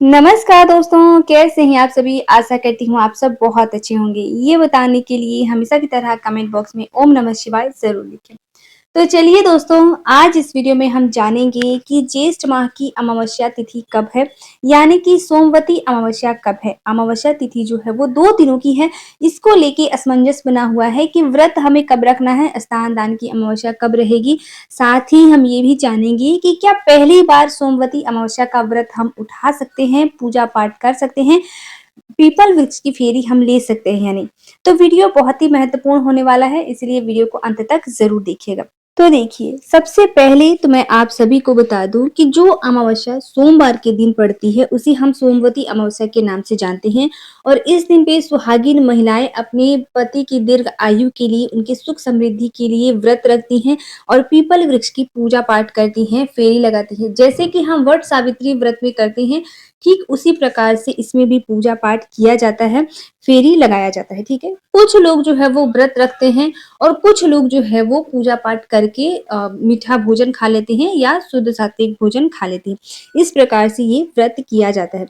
नमस्कार दोस्तों, कैसे हैं आप सभी? आशा करती हूँ आप सब बहुत अच्छे होंगे। ये बताने के लिए हमेशा की तरह कमेंट बॉक्स में ओम नमः शिवाय ज़रूर लिखें। तो चलिए दोस्तों, आज इस वीडियो में हम जानेंगे कि ज्येष्ठ माह की अमावस्या तिथि कब है, यानी कि सोमवती अमावस्या कब है। अमावस्या तिथि जो है वो 2 दिनों की है। इसको लेके असमंजस बना हुआ है कि व्रत हमें कब रखना है, स्नान दान की अमावस्या कब रहेगी। साथ ही हम ये भी जानेंगे कि क्या पहली बार सोमवती अमावस्या का व्रत हम उठा सकते हैं, पूजा पाठ कर सकते हैं, पीपल वृक्ष की फेरी हम ले सकते हैं या नहीं। तो वीडियो बहुत ही महत्वपूर्ण होने वाला है, इसलिए वीडियो को अंत तक जरूर देखिएगा। तो देखिए, सबसे पहले तो मैं आप सभी को बता दूं कि जो अमावस्या सोमवार के दिन पड़ती है उसे हम सोमवती अमावस्या के नाम से जानते हैं। और इस दिन पे सुहागिन महिलाएं अपने पति की दीर्घ आयु के लिए, उनकी सुख समृद्धि के लिए व्रत रखती हैं और पीपल वृक्ष की पूजा पाठ करती हैं, फेरी लगाती हैं। जैसे कि हम वट सावित्री व्रत में करते हैं, ठीक उसी प्रकार से इसमें भी पूजा पाठ किया जाता है, फेरी लगाया जाता है। ठीक है, कुछ लोग जो है वो व्रत रखते हैं और कुछ लोग जो है वो पूजा पाठ करके मीठा भोजन खा लेते हैं या शुद्ध सात्विक भोजन खा लेते हैं। इस प्रकार से ये व्रत किया जाता है।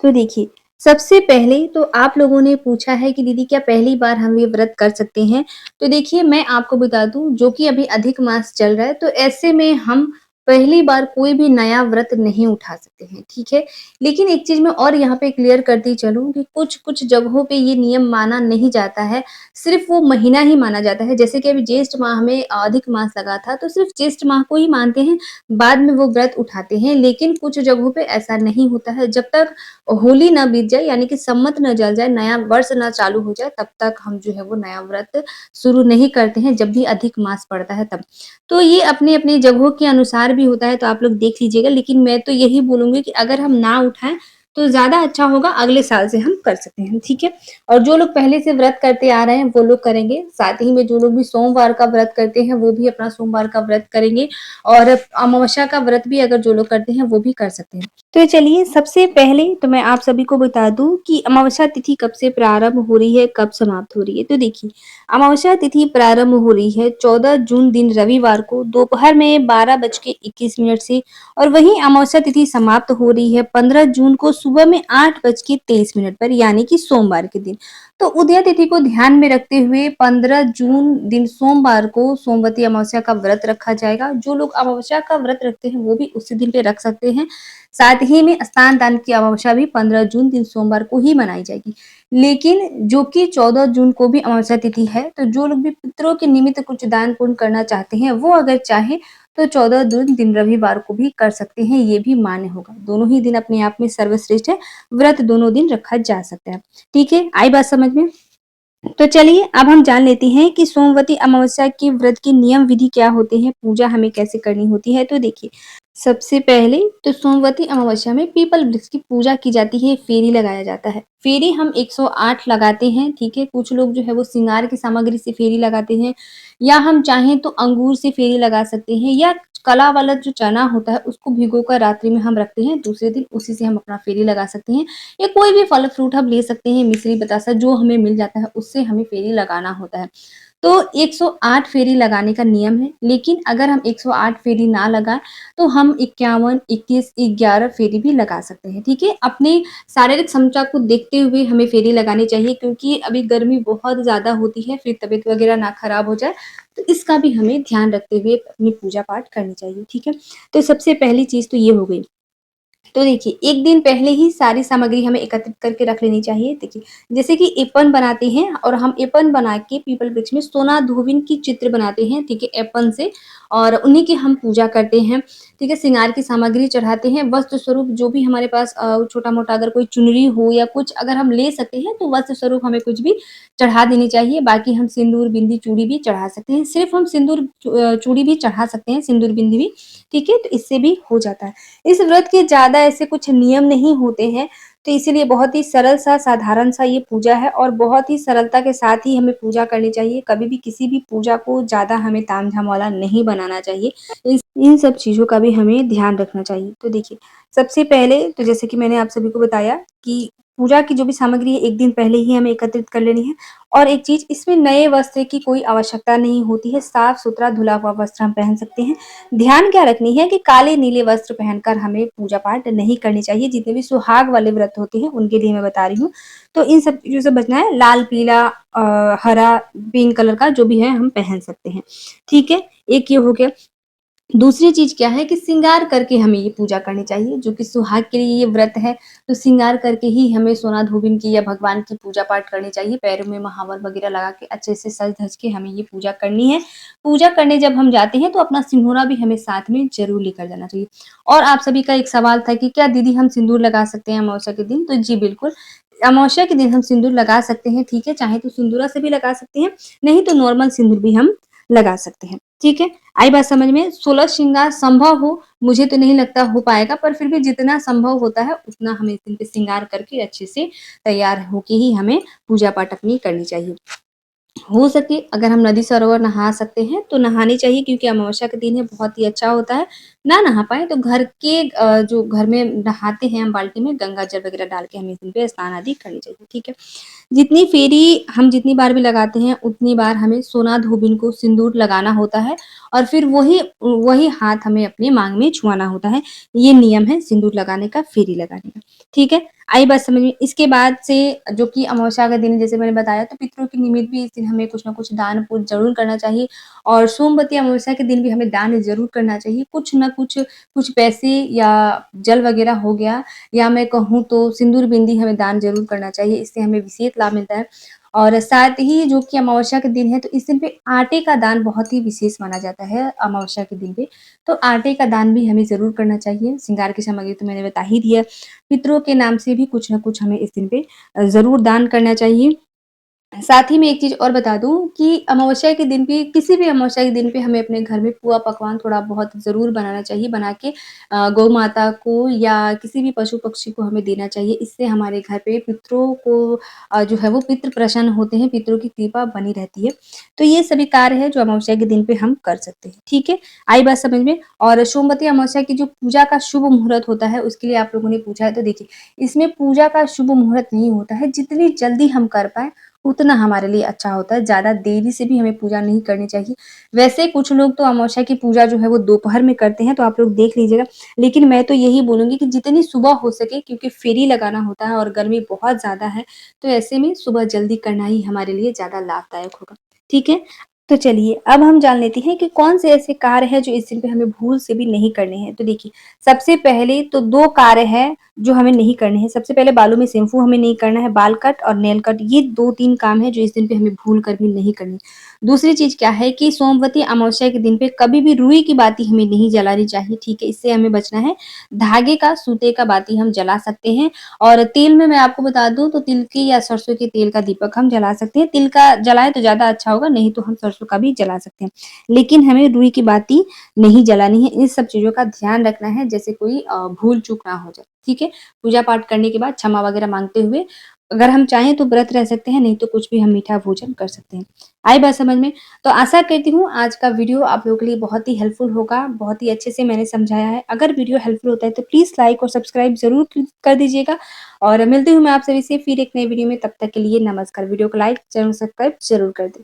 तो देखिए, सबसे पहले तो आप लोगों ने पूछा है कि दीदी क्या पहली बार हम ये व्रत कर सकते हैं? तो देखिए, मैं आपको बता दूं, जो कि अभी अधिक मास चल रहा है, तो ऐसे में हम पहली बार कोई भी नया व्रत नहीं उठा सकते हैं। ठीक है, लेकिन एक चीज मैं और यहाँ पे क्लियर करती चलूं कि कुछ कुछ जगहों पे ये नियम माना नहीं जाता है, सिर्फ वो महीना ही माना जाता है। जैसे कि अभी ज्येष्ठ माह में अधिक मास लगा था, तो सिर्फ ज्येष्ठ माह को ही मानते हैं, बाद में वो व्रत उठाते हैं। लेकिन कुछ जगहों पे ऐसा नहीं होता है। जब तक होली ना बीत जाए, यानी कि सम्मत न जल जाए, नया वर्ष ना चालू हो जाए, तब तक हम जो है वो नया व्रत शुरू नहीं करते हैं, जब भी अधिक मास पड़ता है तब। तो ये अपनी अपनी जगहों के अनुसार भी होता है, तो आप लोग देख लीजिएगा। लेकिन मैं तो यही बोलूंगी कि अगर हम ना उठाएं तो ज्यादा अच्छा होगा, अगले साल से हम कर सकते हैं। ठीक है, और जो लोग पहले से व्रत करते आ रहे हैं वो लोग करेंगे, साथ ही में जो लोग भी सोमवार का व्रत करते हैं वो भी अपना सोमवार का व्रत करेंगे, और अमावस्या का व्रत भी अगर जो लोग करते हैं वो भी कर सकते हैं। तो चलिए, सबसे पहले तो मैं आप सभी को बता दूं कि अमावस्या तिथि कब से प्रारंभ हो रही है, कब समाप्त हो रही है। तो देखिए, अमावस्या तिथि प्रारंभ हो रही है 14 जून दिन रविवार को दोपहर में 12:21 से, और वहीं अमावस्या तिथि समाप्त हो रही है 15 जून को सुबह में 8:23 पर, यानी कि सोमवार के दिन। तो उदय तिथि को ध्यान में रखते हुए 15 जून दिन सोमवार को सोमवती अमावस्या का व्रत रखा जाएगा। जो लोग अमावस्या का व्रत रखते हैं वो भी उसी दिन पे रख सकते हैं। साथ ही में स्नान दान की अमावस्या भी 15 जून दिन सोमवार को ही मनाई जाएगी। लेकिन जो कि 14 जून को भी अमावस्या तिथि है, तो जो लोग भी पितरों के निमित्त कुछ दान पुण्य करना चाहते हैं, वो अगर चाहे तो 14 जून दिन रविवार को भी कर सकते हैं, ये भी मान्य होगा। दोनों ही दिन अपने आप में सर्वश्रेष्ठ है, व्रत दोनों दिन रखा जा सकता है। ठीक है, आई बात समझ में? तो चलिए, अब हम जान लेते हैं कि सोमवती अमावस्या के व्रत की नियम विधि क्या होते हैं, पूजा हमें कैसे करनी होती है। तो देखिए, सबसे पहले तो सोमवती अमावस्या में पीपल वृक्ष की पूजा की जाती है, फेरी लगाया जाता है। फेरी हम 108 लगाते हैं। ठीक है, कुछ लोग जो है वो श्रृंगार की सामग्री से फेरी लगाते हैं, या हम चाहें तो अंगूर से फेरी लगा सकते हैं, या कला वाला जो चना होता है उसको भिगोकर रात्रि में हम रखते हैं, दूसरे दिन उसी से हम अपना फेरी लगा सकते हैं। या कोई भी फल फ्रूट हम ले सकते हैं, मिश्री बतासा जो हमें मिल जाता है उससे हमें फेरी लगाना होता है। तो 108 फेरी लगाने का नियम है। लेकिन अगर हम 108 फेरी ना लगाएं तो हम 51, 21, 11 फेरी भी लगा सकते हैं। ठीक है, अपनी शारीरिक क्षमता को देखते हुए हमें फेरी लगानी चाहिए, क्योंकि अभी गर्मी बहुत ज्यादा होती है, फिर तबीयत वगैरह ना खराब हो जाए, तो इसका भी हमें ध्यान रखते हुए अपनी पूजा पाठ करनी चाहिए। ठीक है, तो सबसे पहली चीज तो ये हो गई। तो देखिए, एक दिन पहले ही सारी सामग्री हमें एकत्रित करके रख लेनी चाहिए। देखिए, जैसे कि एपन बनाते हैं, और हम एपन बना के पीपल वृक्ष में सोना धोबिन की चित्र बनाते हैं। ठीक है, एपन से, और उन्हीं की हम पूजा करते हैं। ठीक है, श्रृंगार की सामग्री चढ़ाते हैं, वस्त्र स्वरूप जो भी हमारे पास छोटा मोटा अगर कोई चुनरी हो या कुछ अगर हम ले सकते हैं, तो वस्त्र स्वरूप हमें कुछ भी चढ़ा देनी चाहिए। बाकी हम सिंदूर बिंदी चूड़ी भी चढ़ा सकते हैं, सिर्फ हम सिंदूर चूड़ी भी चढ़ा सकते हैं, सिंदूर बिंदी भी। ठीक है, तो इससे भी हो जाता है। इस व्रत के ज़्यादा ऐसे कुछ नियम नहीं होते हैं, तो इसीलिए बहुत ही सरल सा, साधारण सा ये पूजा है, और बहुत ही सरलता के साथ ही हमें पूजा करनी चाहिए। कभी भी किसी भी पूजा को ज़्यादा हमें तामझाम वाला नहीं बनाना चाहिए। इन सब चीज़ों का भी हमें ध्यान रखना चाहिए। तो देखिए, सबसे पहले तो जैसे कि मैंने आप सभी को बताया कि पूजा की जो भी सामग्री है 1 दिन पहले ही हमें एकत्रित कर लेनी है। और एक चीज़, इसमें नए वस्त्र की कोई आवश्यकता नहीं होती है, साफ-सुथरा धुला हुआ वस्त्र हम पहन सकते हैं। ध्यान क्या रखनी है कि काले-नीले वस्त्र पहनकर हमें पूजा-पाठ नहीं करनी चाहिए, जितने भी सुहाग वाले व्रत होते हैं उनके लिए मैं बता रही हूँ। तो इन सब चीज़ों से बचना है, लाल, पीला हरा, पिंक कलर का जो भी है हम पहन सकते हैं, ठीक है? एक ये हो गया। दूसरी चीज़ क्या है कि श्रृंगार करके हमें ये पूजा करनी चाहिए, जो कि सुहाग के लिए ये व्रत है, तो श्रृंगार करके ही हमें सोना-धोबिन की या भगवान की पूजा-पाठ करनी चाहिए। पैरों में महावर वगैरह लगा के अच्छे से सज-धज के हमें ये पूजा करनी है। पूजा करने जब हम जाते हैं तो अपना सिंदूरा भी हमें साथ में ज़रूर लेकर जाना चाहिए। और आप सभी का एक सवाल था कि क्या दीदी हम सिंदूर लगा सकते हैं अमावस्या के दिन? तो जी बिल्कुल, अमावस्या के दिन हम सिंदूर लगा सकते हैं, ठीक है? चाहे तो सिंदूरा से भी लगा सकते हैं, नहीं तो नॉर्मल सिंदूर भी हम लगा सकते हैं, ठीक है? आई बात समझ में? 16 श्रृंगार संभव हो, मुझे तो नहीं लगता हो पाएगा, पर फिर भी जितना संभव होता है उतना हमें इस दिन पे श्रृंगार करके अच्छे से तैयार होके ही हमें पूजा-पाठ अपनी करनी चाहिए। हो सके अगर हम नदी सरोवर नहा सकते हैं तो नहानी चाहिए, क्योंकि अमावस्या का दिन है, बहुत ही अच्छा होता है। ना नहा पाएँ तो घर के जो घर में नहाते हैं हम बाल्टी में गंगा जल वगैरह डाल के हमें इस दिन पे स्नान आदि करनी चाहिए, ठीक है? जितनी फेरी हम जितनी बार भी लगाते हैं, उतनी बार हमें सोना-धोबिन को सिंदूर लगाना होता है और फिर वही वही हाथ हमें अपने माँग में छुआना होता है। ये नियम है सिंदूर लगाने का, फेरी लगाने का, ठीक है? आई बात समझ में? इसके बाद से जो कि अमावस्या का दिन है, जैसे मैंने बताया, तो पितरों के निमित्त भी इस दिन हमें कुछ न कुछ दान-पुण्य ज़रूर करना चाहिए और सोमवती अमावस्या के दिन भी हमें दान ज़रूर करना चाहिए। कुछ न कुछ, कुछ पैसे या जल वगैरह हो गया, या मैं कहूँ तो सिंदूर बिंदी हमें दान ज़रूर करना चाहिए, इससे हमें विशेष लाभ मिलता है। और साथ ही जो कि अमावस्या के दिन है, तो इस दिन पे आटे का दान बहुत ही विशेष माना जाता है अमावस्या के दिन पे, तो आटे का दान भी हमें ज़रूर करना चाहिए। श्रृंगार की सामग्री तो मैंने बता ही दिया। पितरों के नाम से भी कुछ न कुछ हमें इस दिन पे ज़रूर दान करना चाहिए। साथ ही में एक चीज़ और बता दूँ कि अमावस्या के दिन पे, किसी भी अमावस्या के दिन पे हमें अपने घर में पुआ पकवान थोड़ा बहुत ज़रूर बनाना चाहिए, बना के गौ माता को या किसी भी पशु-पक्षी को हमें देना चाहिए। इससे हमारे घर पे पितरों को जो है वो पितृ प्रसन्न होते हैं, पितरों की कृपा बनी रहती है। तो ये सभी कार्य हैं जो अमावस्या के दिन पे हम कर सकते हैं, ठीक है? आई बात समझ में? और सोमवती अमावस्या की जो पूजा का शुभ मुहूर्त होता है, उसके लिए आप लोगों ने पूछा है, तो देखिए, इसमें पूजा का शुभ मुहूर्त नहीं होता है, जितनी जल्दी हम कर पाएँ उतना हमारे लिए अच्छा होता है, ज़्यादा देरी से भी हमें पूजा नहीं करनी चाहिए। वैसे कुछ लोग तो अमावस्या की पूजा जो है वो दोपहर में करते हैं, तो आप लोग देख लीजिएगा। लेकिन मैं तो यही बोलूँगी कि जितनी सुबह हो सके, क्योंकि फेरी लगाना होता है और गर्मी बहुत ज़्यादा है, तो ऐसे में सुबह जल्दी करना ही हमारे लिए ज़्यादा लाभदायक होगा। ठीक है? तो चलिए अब हम जान लेते हैं कि कौन से ऐसे कार्य हैं जो इस दिन पे हमें भूल से भी नहीं करने हैं। तो देखिए, सबसे पहले तो 2 कार्य हैं जो हमें नहीं करने हैं। सबसे पहले बालों में शैम्पू हमें नहीं करना है, बाल कट और नेल कट, ये 2-3 काम हैं जो इस दिन पे हमें भूल कर भी नहीं करनी। दूसरी चीज़ क्या है कि सोमवती अमावस्या के दिन पे कभी भी रुई की बाती हमें नहीं जलानी चाहिए, ठीक है? इससे हमें बचना है। धागे का, सूते का बाती हम जला सकते हैं और तेल में मैं आपको बता दूँ तो तिल की या सरसों के तेल का दीपक हम जला सकते हैं। तिल का जलाएँ तो ज़्यादा अच्छा होगा, नहीं तो हम सरसों का भी जला सकते हैं। लेकिन हमें रुई की बाती नहीं जलानी है। इन सब चीज़ों का ध्यान रखना है, जैसे कोई भूल-चूक ना हो जाए, ठीक है? पूजा-पाठ करने के बाद क्षमा वगैरह माँगते हुए अगर हम चाहें तो व्रत रह सकते हैं, नहीं तो कुछ भी हम मीठा भोजन कर सकते हैं। आई बात समझ में? तो आशा करती हूँ आज का वीडियो आप लोगों के लिए बहुत ही हेल्पफुल होगा, बहुत ही अच्छे से मैंने समझाया है। अगर वीडियो हेल्पफुल होता है तो प्लीज़ लाइक और सब्सक्राइब ज़रूर कर दीजिएगा और मिलती हूँ मैं आप सभी से फिर एक नए वीडियो में, तब तक के लिए नमस्कार। वीडियो को लाइक, चैनल सब्सक्राइब ज़रूर कर दें।